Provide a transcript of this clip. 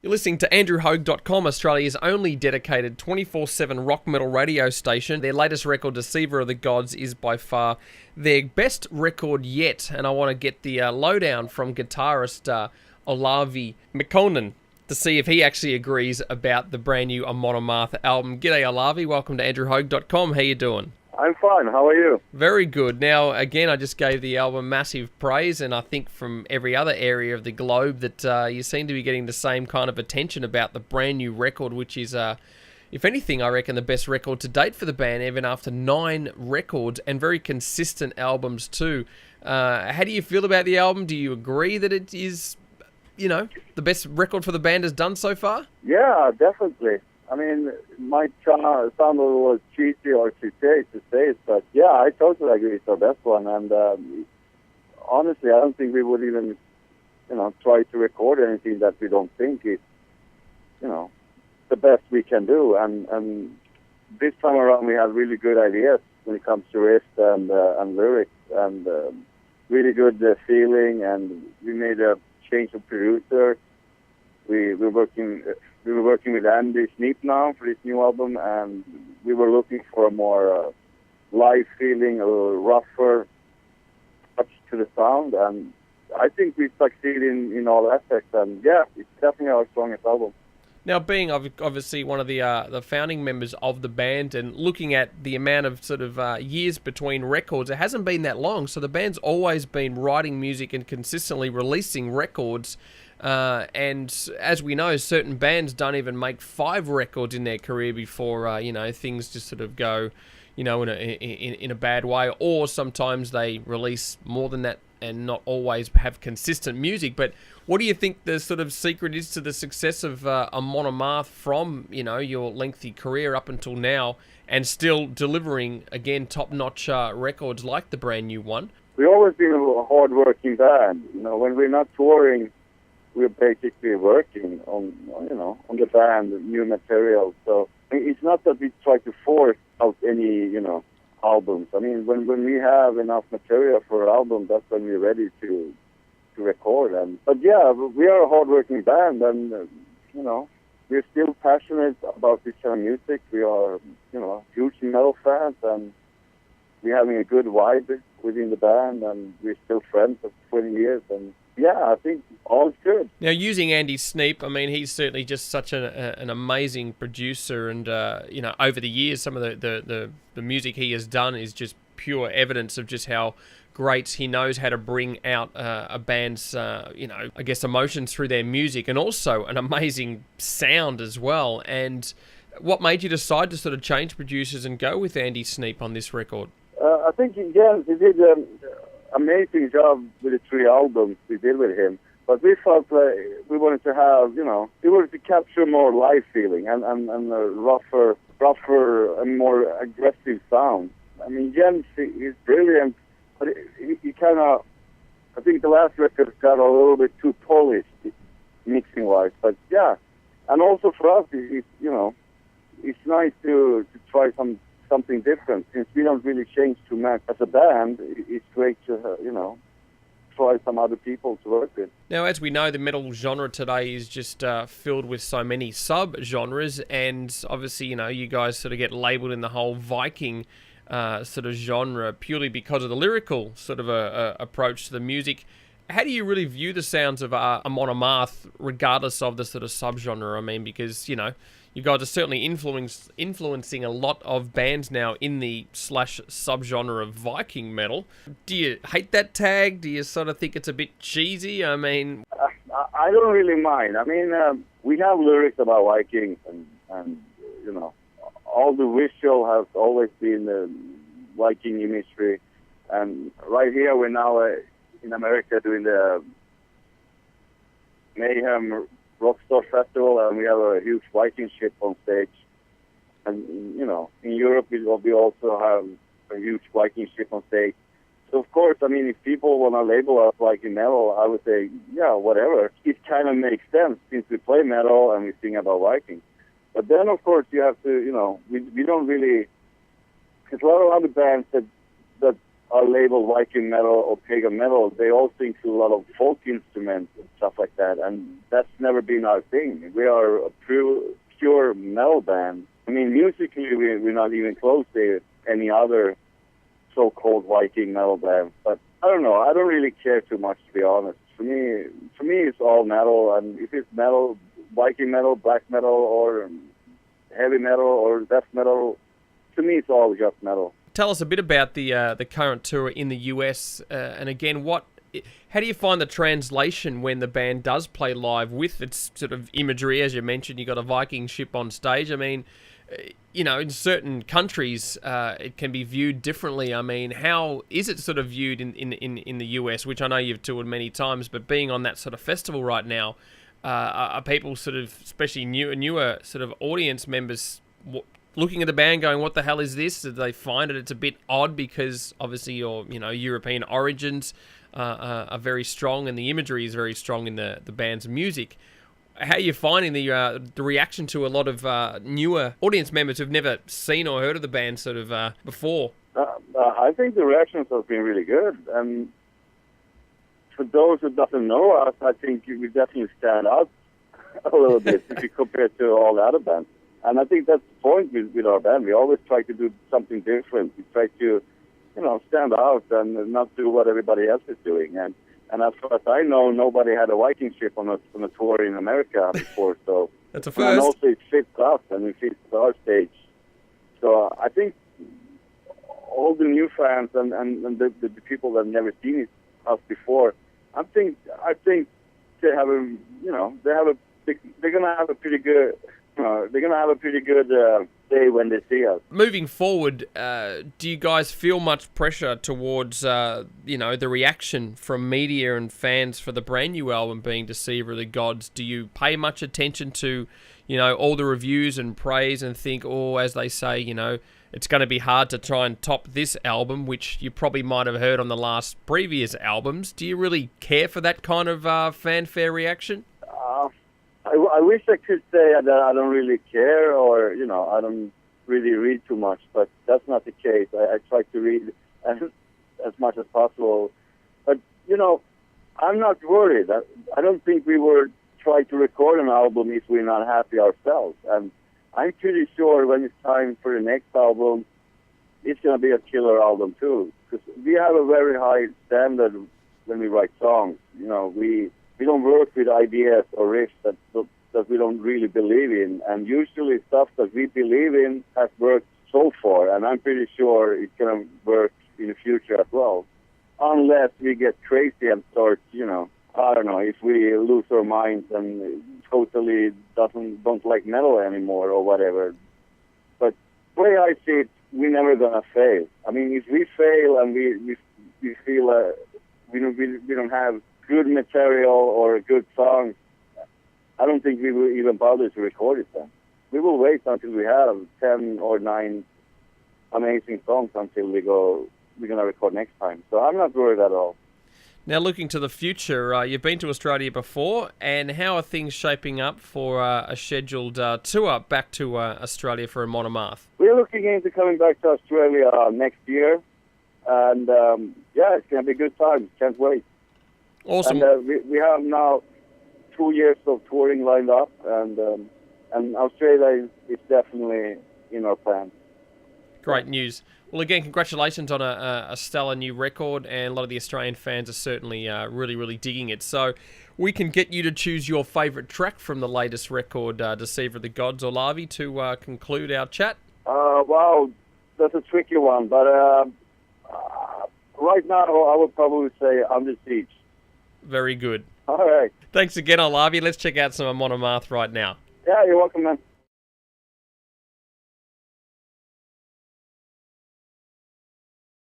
You're listening to AndrewHogue.com, Australia's only dedicated 24/7 rock metal radio station. Their latest record, Deceiver of the Gods, is by far their best record yet, and I want to get the lowdown from guitarist Olavi Mikkonen to see if he actually agrees about the brand new Amon Amarth album. G'day Olavi, welcome to AndrewHogue.com. How you doing? I'm fine. How are you? Very good. Now, again, I just gave the album massive praise, and I think from every other area of the globe that you seem to be getting the same kind of attention about the brand new record, which is, if anything, I reckon the best record to date for the band, even after 9 records and very consistent albums too. How do you feel about the album? Do you agree that it is, the best record for the band has done so far? Yeah, definitely. I mean, it might sound a little cheesy or cliche to say it, but yeah, I totally agree it's our best one. And honestly, I don't think we would even, try to record anything that we don't think is, the best we can do. And this time around, we had really good ideas when it comes to riffs and lyrics, and really good feeling. And we made a change of producer. We were working with Andy Sneap now for this new album, and we were looking for a more live feeling, a little rougher touch to the sound, and I think we succeeded in all aspects, and yeah, it's definitely our strongest album. Now, being obviously one of the founding members of the band and looking at the amount of sort of years between records, it hasn't been that long, so the band's always been writing music and consistently releasing records. And as we know, certain bands don't even make 5 records in their career before, things just sort of go, in a bad way. Or sometimes they release more than that and not always have consistent music. But what do you think the sort of secret is to the success of Amon Amarth from, your lengthy career up until now and still delivering, again, top-notch records like the brand new one? We've always been a hard-working band. When we're not touring, we're basically working on the band, new material. So it's not that we try to force out any, albums. I mean, when we have enough material for an album, that's when we're ready to record. But yeah, we are a hard-working band, and we're still passionate about this kind of music. We are, huge metal fans, and we're having a good vibe within the band, and we're still friends for 20 years, and yeah, I think all's good. Now, using Andy Sneap, I mean, he's certainly just such an amazing producer, and over the years, some of the music he has done is just pure evidence of just how great he knows how to bring out a band's, I guess, emotions through their music, and also an amazing sound as well. And what made you decide to sort of change producers and go with Andy Sneap on this record? I think, again, he did amazing job with the 3 albums we did with him, but we felt we wanted to have, we wanted to capture more live feeling and a rougher and more aggressive sound. I mean, Jens is brilliant, but he kind of, I think the last record got a little bit too polished mixing wise, but yeah, and also for us, it's nice to try something different. Since we don't really change too much as a band, it's great to, try some other people to work with. Now, as we know, the metal genre today is just filled with so many sub-genres, and obviously, you guys sort of get labelled in the whole Viking sort of genre purely because of the lyrical sort of approach to the music. How do you really view the sounds of Amon Amarth, regardless of the sort of sub-genre? I mean, because, you guys are certainly influencing a lot of bands now in the /subgenre of Viking metal. Do you hate that tag? Do you sort of think it's a bit cheesy? I mean, I don't really mind. I mean, we have lyrics about Vikings, and all the visual has always been the Viking imagery. And right here, we're now in America doing the Mayhem Rockstar Festival, and we have a huge Viking ship on stage. And, in Europe, we also have a huge Viking ship on stage. So, of course, I mean, if people want to label us Viking metal, I would say, yeah, whatever. It kind of makes sense since we play metal and we sing about Vikings. But then, of course, you have to, we don't really... There's a lot of other bands that are labeled Viking metal or pagan metal, they also include a lot of folk instruments and stuff like that, and that's never been our thing. We are a pure metal band. I mean, musically, we're not even close to any other so-called Viking metal band. But I don't know. I don't really care too much, to be honest. For me, it's all metal, and if it's metal, Viking metal, black metal, or heavy metal, or death metal, to me, it's all just metal. Tell us a bit about the current tour in the US, and again, how do you find the translation when the band does play live with its sort of imagery? As you mentioned, you got a Viking ship on stage. I mean, you know, in certain countries, it can be viewed differently. I mean, how is it sort of viewed in the US, which I know you've toured many times, but being on that sort of festival right now, are people sort of, especially newer sort of audience members, looking at the band going, what the hell is this? Do they find it's a bit odd because obviously your European origins are very strong and the imagery is very strong in the band's music? How are you finding the reaction to a lot of newer audience members who've never seen or heard of the band sort of before? I think the reactions have been really good. And for those who doesn't know us, I think we definitely stand out a little bit if you compare to all the other bands. And I think that's the point with our band. We always try to do something different. We try to, stand out and not do what everybody else is doing. And as far as I know, nobody had a Viking ship on a tour in America before. So that's a first. And also it fits us and it fits our stage. So I think all the new fans and the people that have never seen us before, I think they have they're gonna have a pretty good. They're going to have a pretty good day when they see us. Moving forward, do you guys feel much pressure towards, the reaction from media and fans for the brand new album being Deceiver of the Gods? Do you pay much attention to, all the reviews and praise and think, as they say, it's going to be hard to try and top this album, which you probably might have heard on the last previous albums? Do you really care for that kind of fanfare reaction? I wish I could say that I don't really care or, I don't really read too much, but that's not the case. I try to read as much as possible. But, I'm not worried. I don't think we would try to record an album if we're not happy ourselves. And I'm pretty sure when it's time for the next album, it's going to be a killer album too. Because we have a very high standard when we write songs. We don't work with ideas or riffs that we don't really believe in. And usually stuff that we believe in has worked so far. And I'm pretty sure it's going to work in the future as well. Unless we get crazy and start, I don't know, if we lose our minds and totally don't like metal anymore or whatever. But the way I see it, we're never going to fail. I mean, if we fail and we feel we don't have good material or good songs, I don't think we will even bother to record it then. We will wait until we have 10 or 9 amazing songs until we're going to record next time. So I'm not worried at all. Now, looking to the future, you've been to Australia before, and how are things shaping up for a scheduled tour back to Australia for Amon Amarth? We're looking into coming back to Australia next year, and it's going to be a good time. Can't wait. Awesome. And we have now 2 years of touring lined up, and Australia is definitely in our plans. Great news. Well, again, congratulations on a stellar new record, and a lot of the Australian fans are certainly really, really digging it. So we can get you to choose your favourite track from the latest record, Deceiver of the Gods, Olavi, to conclude our chat. Wow, that's a tricky one, but right now I would probably say Under Siege. Very good. All right. Thanks again, Olavi. Let's check out some Amon Amarth right now. Yeah, you're welcome, man.